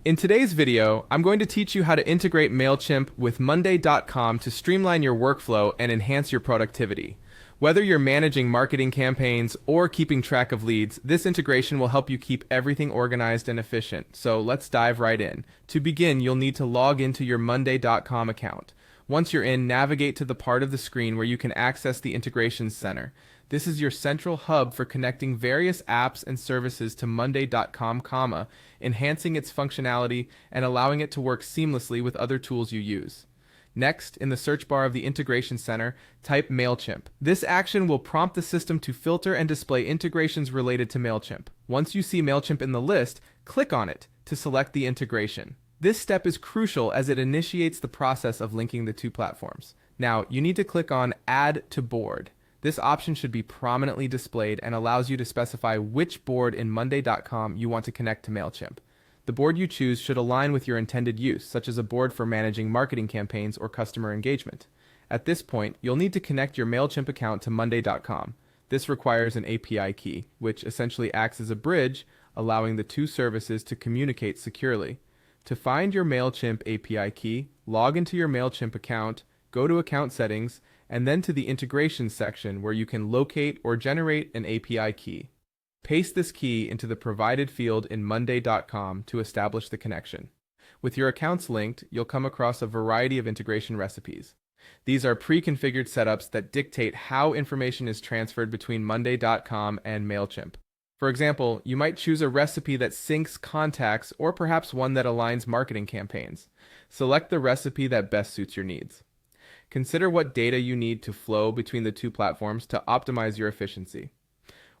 In today's video, I'm going to teach you how to integrate Mailchimp with Monday.com to streamline your workflow and enhance your productivity. Whether you're managing marketing campaigns or keeping track of leads, this integration will help you keep everything organized and efficient. So let's dive right in. To begin, you'll need to log into your Monday.com account. Once you're in, navigate to the part of the screen where you can access the Integrations Center. This is your central hub for connecting various apps and services to Monday.com, enhancing its functionality and allowing it to work seamlessly with other tools you use. Next, in the search bar of the Integration Center, type Mailchimp. This action will prompt the system to filter and display integrations related to Mailchimp. Once you see Mailchimp in the list, click on it to select the integration. This step is crucial as it initiates the process of linking the two platforms. Now, you need to click on Add to Board. This option should be prominently displayed and allows you to specify which board in Monday.com you want to connect to Mailchimp. The board you choose should align with your intended use, such as a board for managing marketing campaigns or customer engagement. At this point, you'll need to connect your Mailchimp account to Monday.com. This requires an API key, which essentially acts as a bridge, allowing the two services to communicate securely. To find your Mailchimp API key, log into your Mailchimp account, go to Account Settings, and then to the Integrations section where you can locate or generate an API key. Paste this key into the provided field in Monday.com to establish the connection. With your accounts linked, you'll come across a variety of integration recipes. These are pre-configured setups that dictate how information is transferred between Monday.com and Mailchimp. For example, you might choose a recipe that syncs contacts or perhaps one that aligns marketing campaigns. Select the recipe that best suits your needs. Consider what data you need to flow between the two platforms to optimize your efficiency.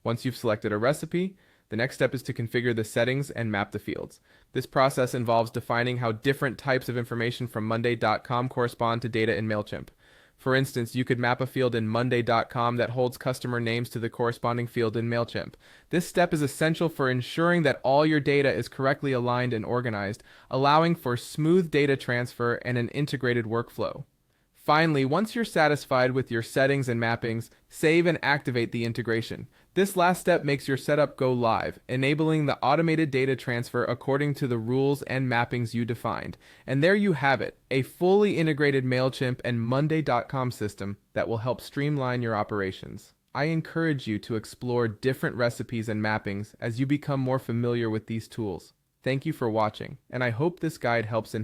Once you've selected a recipe, the next step is to configure the settings and map the fields. This process involves defining how different types of information from Monday.com correspond to data in Mailchimp. For instance, you could map a field in Monday.com that holds customer names to the corresponding field in Mailchimp. This step is essential for ensuring that all your data is correctly aligned and organized, allowing for smooth data transfer and an integrated workflow. Finally, once you're satisfied with your settings and mappings, save and activate the integration. This last step makes your setup go live, enabling the automated data transfer according to the rules and mappings you defined. And there you have it, a fully integrated Mailchimp and Monday.com system that will help streamline your operations. I encourage you to explore different recipes and mappings as you become more familiar with these tools. Thank you for watching, and I hope this guide helps in